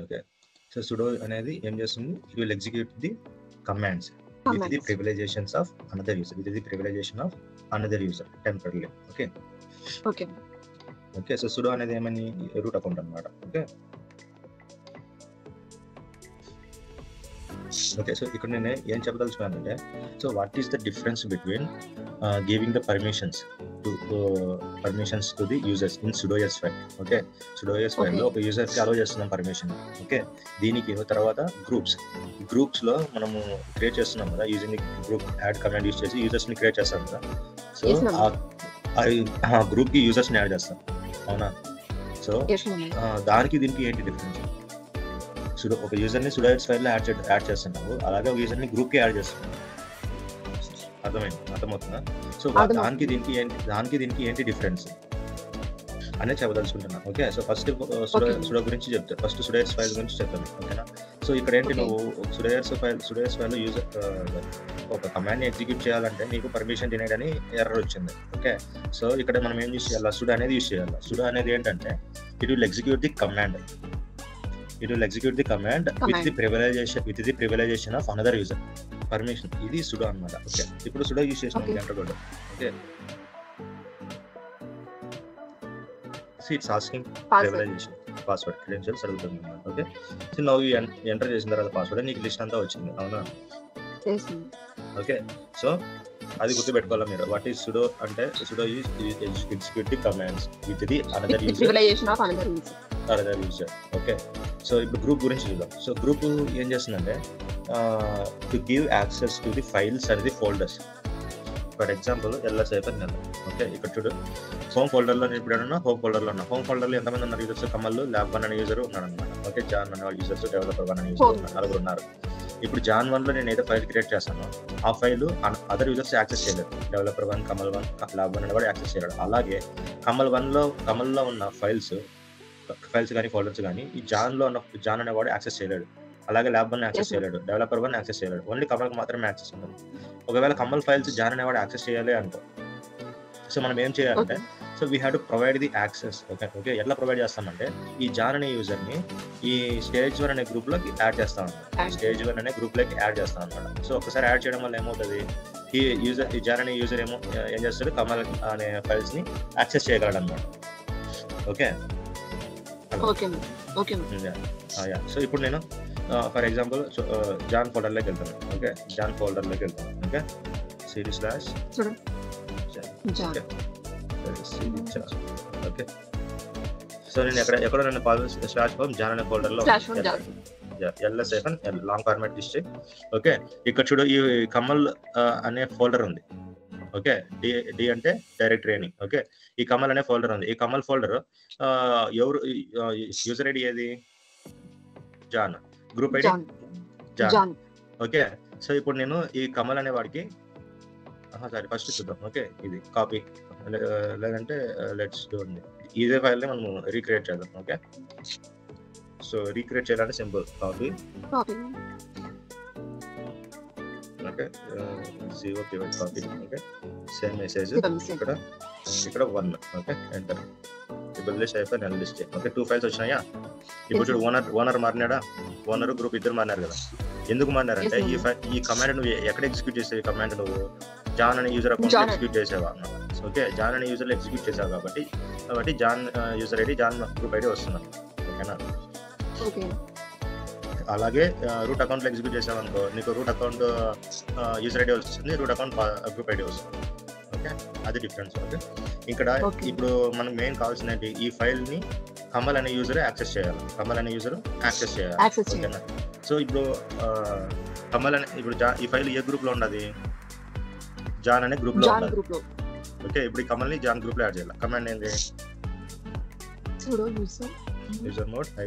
Okay. So sudo అనేది ఏం చేస్తుంది, you will execute the commands with the privilegations of another user, with the privilegation of another user temporarily. Okay. So sudo అనేది ఏమని root account అన్నమాట. Okay. So ఇక్కడ నేను ఏం చెప్పదలుచుకున్నానంటే, so what is the difference between giving the permissions to the users in sudoers file. Okay. sudoers ఫైల్లో ఒక యూజర్కి అలో చేస్తున్నాం పర్మిషన్. ఓకే. దీనికి తర్వాత గ్రూప్స్ లో మనము క్రియేట్ చేస్తున్నాం కదా, using group add command use చేసి యూజర్స్ ని క్రియేట్ చేస్తాం కదా. సో ఆ గ్రూప్ కి యూజర్స్ ని యాడ్ చేస్తాం, అవునా? సో దానికి దీనికి ఏంటి డిఫరెన్స్? ఒక యూజర్ ని sudoers ఫైల్ లో యాడ్ చేస్తున్నావు, అలాగే ఒక యూజర్ ని గ్రూప్ కి యాడ్ చేస్తున్నావు. అర్థమవుతుందా? సో దానికి దీనికి ఏంటి డిఫరెన్స్ అనేది చెప్పదలుచుకుంటున్నా. ఓకే. సో ఫస్ట్ సుడో గురించి చెప్తాను, ఫస్ట్ sudoers ఫైల్ గురించి చెప్తాను. ఓకేనా? సో ఇక్కడ ఏంటి, నువ్వు sudoers ఫైల్ యూజర్ ఒక కమాండ్ ని ఎగ్జిక్యూట్ చేయాలంటే నీకు పర్మిషన్ డినైడ్ అని ఎర్రర్ వచ్చింది. ఓకే. సో ఇక్కడ మనం ఏం యూజ్ చేయాలి, సుడో అనేది యూజ్ చేయాలి. సుడో అనేది ఏంటంటే it will execute the command with the privilegation of another user permission. ఇది sudo అన్నమాట. ఓకే. ఇప్పుడు sudo యూజ్ చేసినాం enter code. Okay. So it's asking privilegation password credentials అడుగుతుంది అన్నమాట. Okay. So now you enter చేసిన తర్వాత పాస్వర్డ్ నీకు list అంతా వచ్చింది, అవునా? ఓకే. సో అది గుర్తుపెట్టుకోవాలి మీరు. వాట్ ఈస్ sudo అంటే, sudo is executive commands with the another user. Okay. So ఇప్పుడు గ్రూప్ గురించి చూద్దాం. సో గ్రూప్ ఏం చేస్తుందంటే, to give access to the files and the folders. For example LS-L. Okay. ఇక్కడ చూడు, హోమ్ ఫోల్డర్లో నేను ఇప్పుడు ఉన్నా, హోమ్ ఫోల్డర్లో ఎంతమంది ఉన్నారు యూజర్స్? కమల్, ల్యాబ్ 1 అనే యూజర్ ఉన్నాడు అనమాట. ఓకే. జాన్ అనే వాళ్ళు యూజర్స్, డెవలపర్ 1 అనే యూజర్ నలుగురు ఉన్నారు. ఇప్పుడు జాన్ 1 లో నేను ఏదో ఫైల్ క్రియేట్ చేస్తాను, ఆ ఫైల్ అదర్ యూజర్స్ యాక్సెస్ చేయలేదు. డెవలపర్ 1, కమల్ 1, ల్యాబ్ 1 అని కూడా యాక్సెస్ చేయలేడు. అలాగే కమల్లో ఉన్న ఫైల్స్ కానీ ఫోల్డర్స్ కానీ ఈ జాన్ అనేవాడు యాక్సెస్ చేయలేడు. అలాగే ల్యాబ్ 1 యాక్సెస్ చేయలేడు, డెవలపర్ 1 యాక్సెస్ చేయలేడు. ఓన్లీ కమల్కి మాత్రమే యాక్సెస్ ఉంటుంది. ఒకవేళ కమల్ ఫైల్స్ జాన్ అనేవాడు యాక్సెస్ చేయాలి అనుకో, సో మనం ఏం చేయాలంటే, so we have to provide the access. Okay. ఎట్లా ప్రొవైడ్ చేస్తామంటే, ఈ జాన్ అనే యూజర్ ని ఈ స్టేజ్ 1 అనే గ్రూప్ లోకి యాడ్ చేస్తాం అనమాట. స్టేజ్ 1 అనే గ్రూప్ లోకి యాడ్ చేస్తాం అనమాట. సో ఒకసారి యాడ్ చేయడం వల్ల ఏమవుతుంది, ఈ జాన్ అనే యూజర్ ఏం చేస్తాడు, కమల్ అనే ఫైల్స్ ని యాక్సెస్ చేయగలడు అనమాట. ఓకే. సో ఇప్పుడు నేను ఫర్ ఎగ్జాంపుల్ జాన్ ఫోల్డర్లోకి వెళ్తాను. Okay. Okay. Series slash okay. So నేను ఎక్కడ నన్ను స్లాష్ హోమ్ జాన్ అనే ఫోల్డర్లో LS-L long format district. Okay. ఇక్కడ చూడు, ఈ కమల్ అనే ఫోల్డర్ ఉంది. ఓకే. డి అంటే డైరెక్టరీ అని. ఓకే. ఈ కమల్ అనే ఫోల్డర్ ఉంది. ఈ కమల్ ఫోల్డర్ ఎవరు యూజర్ ఐడి ఏది? John. Group ID John. Okay. So ఇప్పుడు నేను ఈ కమల్ అనే వాడికి సారీ ఫస్ట్ చూద్దాం. ఓకే. ఇది కాపీ, లేదంటే లెట్స్ డూ ఇదే ఫైల్ ని మనం రీక్రియేట్ చేద్దాం. ఓకే. సో రీక్రియేట్ చేయాలంటే simple, copy. Okay. Copy. Okay. Same message ఇక్కడ 1. Okay. Enter. List. Okay. 2 files వచ్చినాయా? ఇప్పుడు చూడు, ఓనర్ మారినాడా? ఓనర్ గ్రూప్ ఇద్దరు మారినారు కదా. ఎందుకు మారినారంటే, ఈ కమాండ్ నువ్వు ఎక్కడ ఎగ్జిక్యూట్ చేసావు? ఈ కమాండ్ నువ్వు జాన్ అనే యూజర్ అకౌంట్ ఎగ్జిక్యూట్ చేసావా? ఓకే. జాన్ అనే యూజర్ ఎగ్జిక్యూట్ చేసావు కాబట్టి John user ID, John group ID వస్తుంది. ఓకేనా? అలాగే రూట్ అకౌంట్ లో ఎగ్జిక్యూట్ చేసావు అనుకో, నీకు రూట్ అకౌంట్ యూజర్ ఐడి వస్తుంది, రూట్ అకౌంట్ గ్రూప్ ఐడి వస్తుంది. ఓకే. అది డిఫరెన్స్. ఓకే. ఇక్కడ ఇప్పుడు మనకు మెయిన్ కావాల్సిన ఈ ఫైల్ ని కమల్ అనే యూజర్ యాక్సెస్ చేయాలి. ఓకేనా? సో ఇప్పుడు కమల్ అనే ఈ ఫైల్ ఏ గ్రూప్ లో ఉండదు? జాన్ అనే గ్రూప్ లో ఉండదు. ఓకే. ఇప్పుడు ఈ కమల్ ని జాన్ గ్రూప్ లో యాడ్ చేయాలి. కమాండ్ ఏంది? User mod -a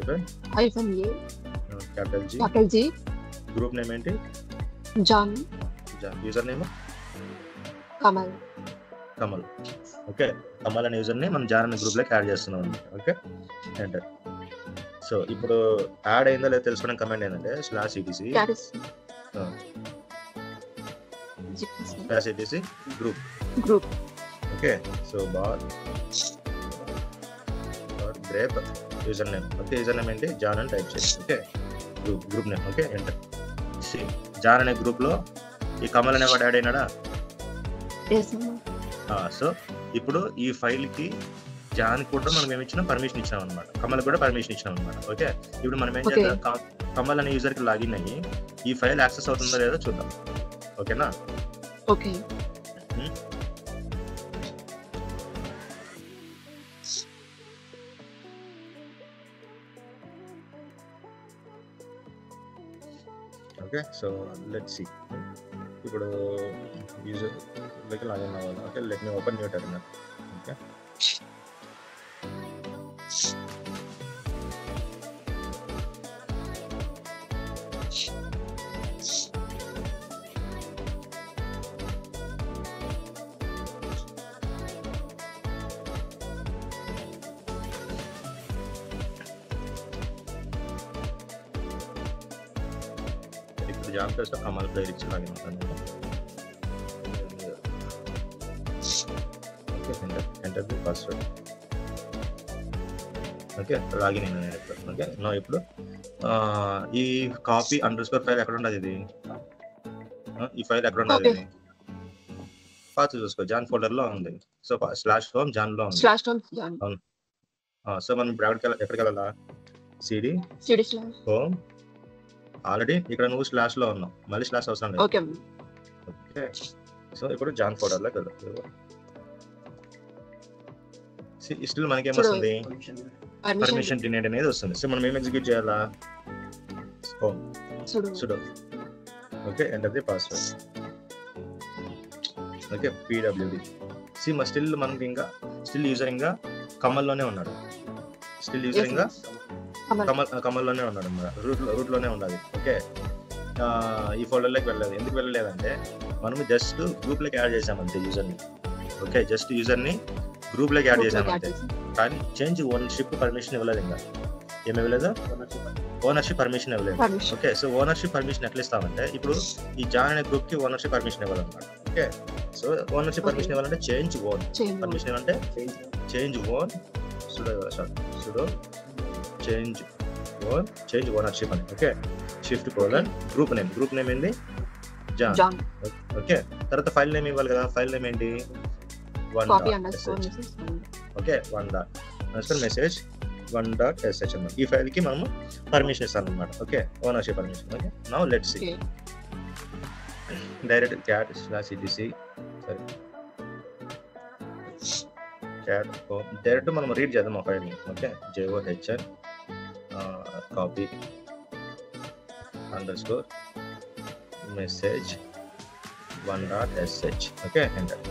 capital G. Group name ఏంటి? John. User name Kamal. Okay. Kamal అనే యూజర్ ని మనం జాన్ అనే గ్రూప్ లోకి యాడ్ చేస్తున్నాం అన్నమాట. ఓకే. ఎంటర్. సో ఇప్పుడు యాడ్ అయిందో లేదో తెలుసుకోవడం కమాండ్ ఏంటంటే /etc group. Okay. So grep user name. Okay, user name ఏంటి జాన్ అని టైప్ చేసి okay group name okay enter. John అనే గ్రూప్లో ఈ కమల్ అనేవాడు యాడ్ అయినాడా? సో ఇప్పుడు ఈ ఫైల్కి జాన్ కూడా మనం ఏమి ఇచ్చినాం పర్మిషన్ ఇచ్చినాం అనమాట, కమల్ కూడా పర్మిషన్ ఇచ్చినాం అనమాట. ఓకే ఇప్పుడు మనం ఏం చేద్దాం, కమల్ అనే యూజర్కి లాగిన్ అయ్యి ఈ ఫైల్ యాక్సెస్ అవుతుందో లేదో చూద్దాం. ఓకేనా? Okay okay so let's see. ఇప్పుడు యూజర్ లైక్ లాగిన్ అవ్వాలి. Okay let me open new terminal. Okay ఇప్పుడు జాబ్ ప్లేస్లో కమల్ ప్లేయర్ ఇచ్చి లాగిన్ అవుతాను. Okay enter the password. Okay login అయినా నేను ఇప్పుడు. ఓకే నా ఇప్పుడు ఈ కాపీ అండర్ ఫైల్ ఎక్కడ ఉండదు, ఇది ఈ ఫైల్ ఎక్కడ ఉండదు, ఇది పాత చూసుకో జాన్ ఫోల్డర్లో ఉంది. సో /home జాన్లో ఉంది. అవును. సో మనం ఇప్పుడు ఎక్కడికి వెళ్ళాలా? CD home. ఆల్రెడీ ఇక్కడ నువ్వు స్లాష్లో ఉన్నావు, మళ్ళీ స్లాష్ అవసరం లేదు. ఓకే సో ఇప్పుడు జాన్ ఫోల్డర్లోకి వెళ్దాం. స్టిల్ మనకి ఏమొస్తుంది, పర్మిషన్ డినైడ్ అనేది వస్తుంది. సో మనం ఏం ఎగ్జిక్యూట్ చేయాలా? Home sudo. Okay enter the password. Okay pwd. Still మనకి ఇంకా స్టిల్ యూజర్ ఇంకా కమల్లోనే ఉన్నాడు, స్టిల్ యూజర్ ఇంకా కమల్లోనే ఉన్నాడు అన్నమాట, రూట్లోనే ఉండాలి. ఓకే ఈ ఫోల్డర్లోకి వెళ్ళలేదు. ఎందుకు వెళ్ళలేదంటే మనము జస్ట్ గ్రూప్లోకి యాడ్ చేసామంటే యూజర్ని. ఓకే జస్ట్ యూజర్ని గ్రూప్లోకి యాడ్ చేసామంటే, కానీ చేంజ్ ఓనర్షిప్ పర్మిషన్ ఇవ్వలేదు. ఇంకా ఏమి ఇవ్వలేదు, ఓనర్షిప్ పర్మిషన్ ఇవ్వలేదు. ఓకే సో ఓనర్షిప్ పర్మిషన్ ఎట్లా ఇస్తామంటే, ఇప్పుడు ఈ జాన్ అనే గ్రూప్కి ఓనర్షిప్ పర్మిషన్ ఇవ్వాలన్నమాట. ఓకే సో ఓనర్షిప్ పర్మిషన్ ఇవ్వాలంటే చేంజ్ ఓన్ పర్మిషన్ ఇవ్వాలంటే change own sudo change ownership అని. Okay shift colon group name ఏంది జాన్. ఓకే తర్వాత ఫైల్ నేమ్ ఇవ్వాలి కదా, ఫైల్ నేమ్ ఏంటి ఓకే మెసేజ్ 1.sh అన్నమాట. ఈ ఫైల్ కి మనము పర్మిషన్ ఇస్తాం అనమాట. Okay ownership permission. Okay now let's see direct cat/etc సరే cat డైరెక్ట్ మనం రీడ్ చేద్దాం ఆ ఫైల్ ని. Okay john copy underscore message 1.sh. Okay enter.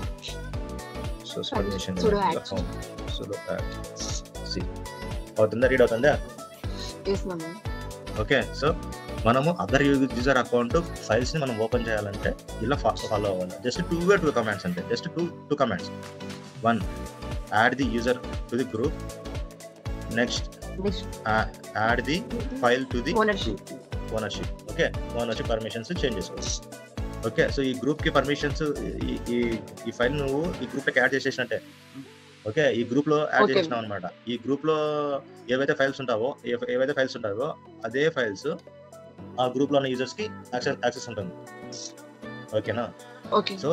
So permission sudo add సి అవుతుందా, రీడ్ అవుతుందా? ఓకే సో మనము అదర్ యూజర్ అకౌంట్ ఫైల్స్ ని మనం ఓపెన్ చేయాలంటే ఇలా ఫాలో అవ్వాలి. జస్ట్ టూ కమాండ్స్ అంటే just two commands. One add the user to the group, next add the file to the ownership. Okay ownership permissions change చేసుకోవచ్చు. Okay so ఈ group కి permissions ఈ ఫైల్ నువ్వు ఈ గ్రూప్ లోకి add చేసేసినట్టే. Okay ఈ group లో యాడ్ చేసినావు అనమాట. ఈ గ్రూప్ లో ఏవైతే ఫైల్స్ ఉంటావో అదే ఫైల్స్ ఆ గ్రూప్ లో ఉన్న యూజర్స్ కి యాక్సెస్ ఉంటుంది. ఓకేనా? సో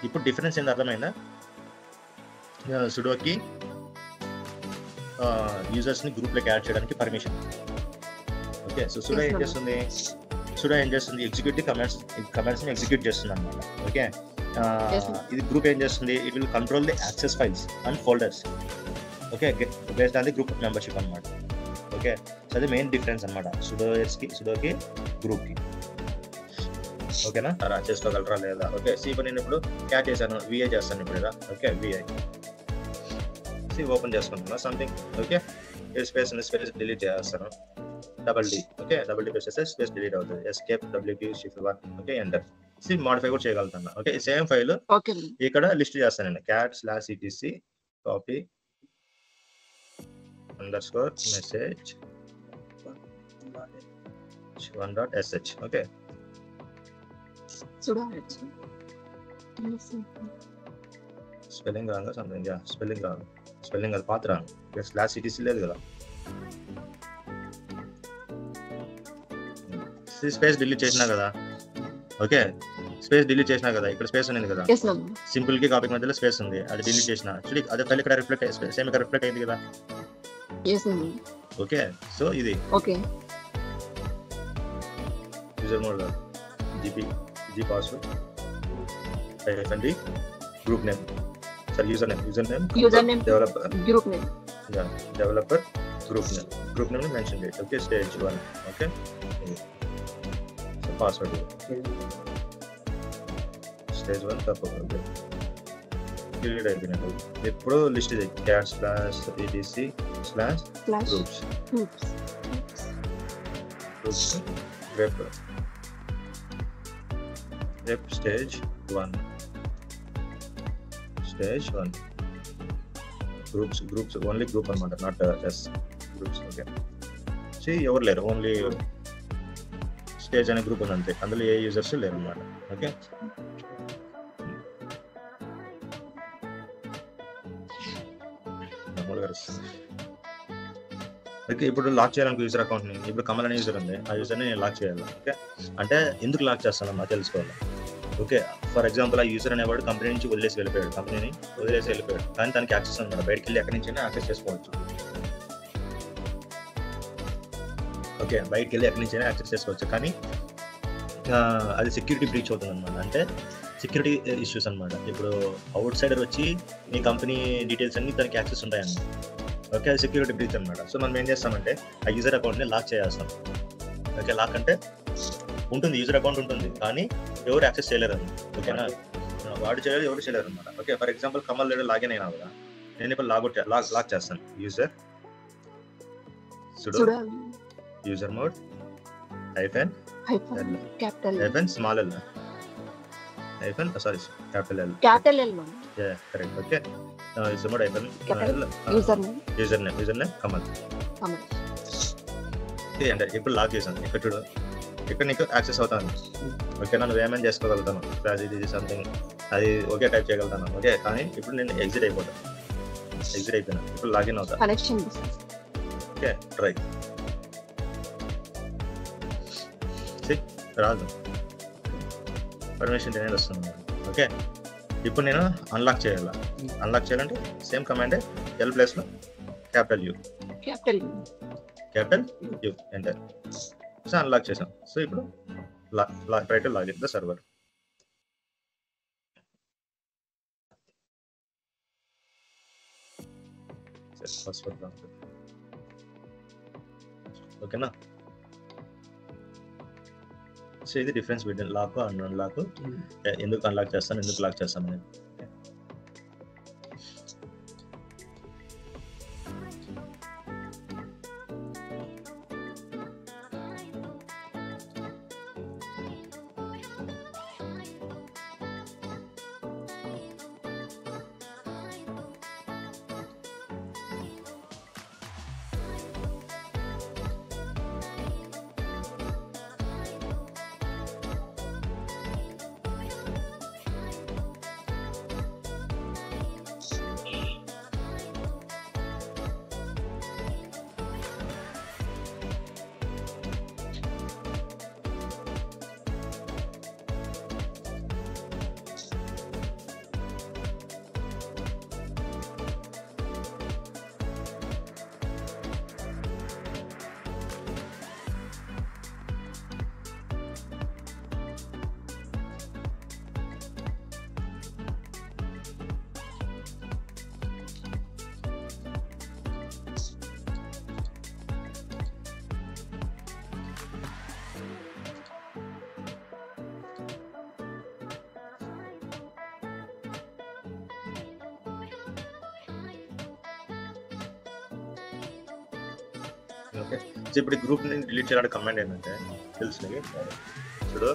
ఇప్పుడు డిఫరెన్స్ ఏంటి అర్థమైందా? సుడోకి యూజర్స్ ని గ్రూప్ లోకి యాడ్ చేయడానికి పర్మిషన్. ఓకే సో సుడో ఏం చేస్తుంది ఎగ్జిక్యూట్ కమాండ్స్ ని ఎగ్జిక్యూట్ చేస్తుంది అనమాట. ఓకే ఇది గ్రూప్ ఏం చేస్తుంది, it will control the access files and folders. Okay based on the group membership అనమాట. ఓకే సో అది మెయిన్ డిఫరెన్స్ అనమాట సుడోకి గ్రూప్కి. ఓకేనా? అలా చేసుకోగలరా లేదా? ఓకే ఇప్పుడు నేను ఇప్పుడు క్యాట్ చేశాను, విఐ చేస్తాను ఇప్పుడు కదా. ఓకే విఐ ఓపెన్ చేసుకుంటున్నా సంథింగ్. ఓకే స్పేస్ డిలీట్ చేస్తాను, double D. Okay double D press చేస్తే స్పేస్ డిలీట్ అవుతుంది. Escape WQ shift 1. Okay enter. Modify కూడా చేయగలుగుతాను. ఓకే సేమ్ ఫైల్ ఇక్కడ లిస్ట్ చేస్తానండి. cat/etc copy underscore message 1.sh. Okay spelling రాంగా something. Spelling అది పాత రాంగ్. /etc లేదు కదా. స్పేస్ డిలీట్ చేసినా కదా, ఓకే స్పేస్ డిలీట్ చేసినా కదా, ఇక్కడ స్పేస్ ఉంది కదా, సింపుల్ కి కాపీ మధ్యలో స్పేస్ ఉంది, అది డిలీట్ చేసిన చూడండి అదే ఫైల్ ఇక్కడ రిఫ్లెక్ట్ సేమ్ ఇక్కడ రిఫ్లెక్ట్ అయింది కదా. ఓకే సో ఇది యూజర్ మోడ్ జీ పాస్వర్డ్ అండి group name sir user name developer group name mention చేయండి. Okay stage 1 okay so password stage 1 తప్పకుండా డిలీట్ అయిపోయినట్టు. ఇప్పుడు లిస్ట్ ఇది cat/etc/groups rep stage 1 groups only group అనమాట, not S groups. Okay so ఎవరు లేరు, only stage అనే గ్రూప్ ఉంది అంతే, అందులో ఏ యూజర్స్ లేరు అనమాట. ఓకే ఓకే ఇప్పుడు లాక్ చేయాలనుకో యూజర్ అకౌంట్ని, ఇప్పుడు కమల్ అనే యూజర్ ఉంది, ఆ యూజర్ని నేను లాక్ చేయాలి. ఓకే అంటే ఎందుకు లాక్ చేస్తానమ్మా తెలుసుకోవాలి. ఓకే ఫర్ ఎగ్జాంపుల్ ఆ యూజర్ అనేవాడు కంపెనీ నుంచి వదిలేసి వెళ్ళిపోయాడు, కానీ తనకి యాక్సెస్ అనమాట, బయటకు వెళ్ళి ఎక్కడి నుంచి యాక్సెస్ చేసుకోవచ్చు. ఓకే బయటకు వెళ్ళి ఎక్కడి నుంచి యాక్సెస్ చేసుకోవచ్చు, కానీ అది సెక్యూరిటీ బ్రీచ్ అవుతుంది అనమాట, అంటే సెక్యూరిటీ ఇష్యూస్ అనమాట. ఇప్పుడు అవుట్ సైడర్ వచ్చి మీ కంపెనీ డీటెయిల్స్ అన్ని తనకి యాక్సెస్ ఉంటాయన్నమాట. ఓకే అది సెక్యూరిటీ బ్రీచ్ అనమాట. సో మనం ఏం చేస్తామంటే ఆ యూజర్ అకౌంట్ని లాక్ చేస్తాం. ఓకే లాక్ అంటే ఉంటుంది, యూజర్ అకౌంట్ ఉంటుంది, కానీ ఎవరు యాక్సెస్ చేయలేరు అని. ఓకేనా వాడు చేయలేదు, ఎవరు చేయలేరు అనమాట. ఓకే ఫర్ ఎగ్జాంపుల్ కమల్ లేడు లాగిన్ అయినా కదా, నేను ఇప్పుడు లాక్ చేస్తాను. User user mode small L capital L correct. Okay user mode user name Kamal. అంటే ఇప్పుడు లాక్ చేశాను, ఇక్కడ చూడు ఇక్కడ నీకు యాక్సెస్ అవుతాను. ఓకే నువ్వు ఏమైనా చేసుకోగలుగుతాను, ఇది సంథింగ్ అది ఓకే టైప్ చేయగలుగుతాను. ఓకే కానీ ఇప్పుడు నేను ఎగ్జిట్ అయిపోయాను, ఇప్పుడు లాగిన్ అవుతాను. ఓకే ట్రై రాదు, పర్మిషన్ అనేది వస్తుంది. ఓకే ఇప్పుడు నేను అన్లాక్ చేయాలంటే సేమ్ కమాండ్ ఎల్ ప్లేస్లో capital U enter. So unlock చేసాం. సో ఇప్పుడు try to login the server. ఓకేనా సో ఇది difference between lock and unlock. ఎందుకు అన్లాక్ చేస్తాను, ఎందుకు లాక్ చేస్తాను అనేది. ఓకే సో ఇప్పుడు గ్రూప్ ని డిలీట్ చేయాలంటే కమాండ్ ఏంటంటే తెలుసు నీకు, చూడు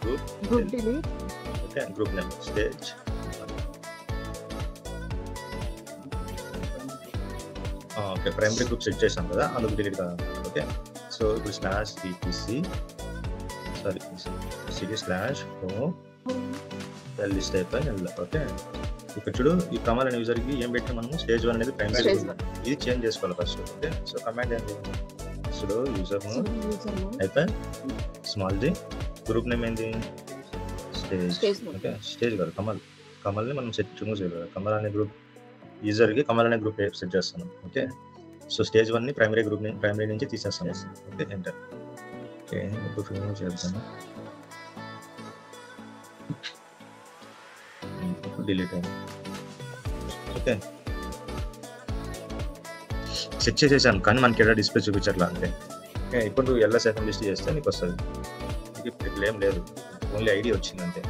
group delete. Okay group name stage. Okay primary group set చేసాం కదా, అందుకు డిలీట్ కాదు. ఓకే సో ఇప్పుడు /cd/home లిస్ట్ అయిపోయి. ఓకే ఇక్కడ చూడు ఈ కమాండ్ అనే యూజర్ కి ఏం పెట్టినా మనము స్టేజ్ 1 అనేది ప్రైమరీ, ఇది చేంజ్ చేసుకోవాలి ఫస్ట్. ఓకే సో కమాండ్ ఏంటి sudo user sudo user name hyphen small G group name ఏంటి స్టేజ్. నేమ్ ఓకే స్టేజ్ కాదు కమల్ని మనం రిమూవ్ చేయలేదు. కమల్ అనే గ్రూప్ యూజర్కి కమల్ అనే గ్రూప్ సెట్ చేస్తాను. ఓకే సో స్టేజ్ 1ని ప్రైమరీ నుంచి తీసేస్తాను. Okay enter. ఓకే ఇప్పుడు రిమూవ్ చేస్తాను. డిలీట్ అయింది. ఓకే సెట్ చేసేసాను కానీ మనకి ఎక్కడ డిస్ప్లే చూపించట్లా అంతే. ఓకే ఇప్పుడు నువ్వు LSFM లిస్ట్ చేస్తే నీకు వస్తుంది. ఇప్పుడు ఏం లేదు, ఓన్లీ ఐడి వచ్చింది అంతే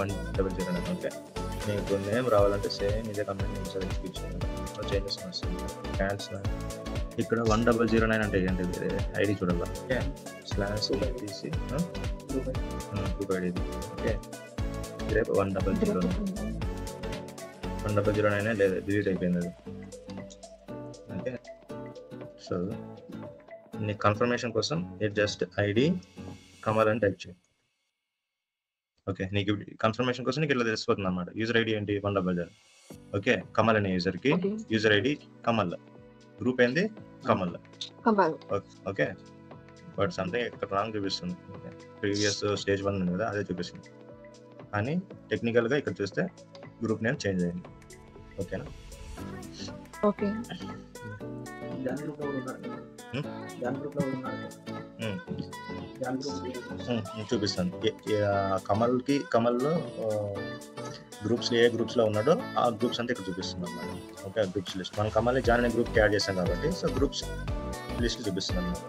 10009. ఓకే నీకు నేమ్ రావాలంటే సేమ్ ఇదే కంపెనీ నేమ్ ఎగ్జిక్యూషన్ చేంజెస్ వస్తుంది. క్యాన్సిల్ ఇక్కడ 1009 అంటే ఏంటి ఐడి చూడాలి. ఓకే స్లాష్ తీసి గ్రూప్ ఐడి. ఓకే రేపు 1009 లేదు డిలీట్ అయిపోయింది అది. ఓకే సో నీ కన్ఫర్మేషన్ కోసం ఇది జస్ట్ ఐడి కమల్ అని టైప్ చేయి. ఓకే నీకు కన్ఫర్మేషన్ కోసం నీకు ఇట్లా తెలిసిపోతుంది అనమాట. యూజర్ ఐడి ఏంటి 1009. ఓకే కమల్ అనే యూజర్కి యూజర్ ఐడి కమల్, గ్రూప్ ఏంది కమల్. ఓకే బట్ సంథింగ్ ఇక్కడ రాంగ్ చూపిస్తుంది. ఓకే ప్రీవియస్ స్టేజ్ 1 ఉంది కదా అదే చూపిస్తుంది, కానీ టెక్నికల్గా ఇక్కడ చూస్తే గ్రూప్ నేమ్ చేంజ్ అయింది. ఓకేనా? ఓకే చూపిస్తాను. కమల్లో గ్రూప్స్ ఏ గ్రూప్స్లో ఉన్నాడో ఆ గ్రూప్స్ అంతా ఇక్కడ చూపిస్తుంది అన్నమాట. ఓకే గ్రూప్స్ లిస్ట్ మనం కమల్ని జాయిన్ అనే గ్రూప్కి యాడ్ చేస్తాం కాబట్టి సో గ్రూప్స్ లిస్ట్ చూపిస్తుంది అన్నమాట.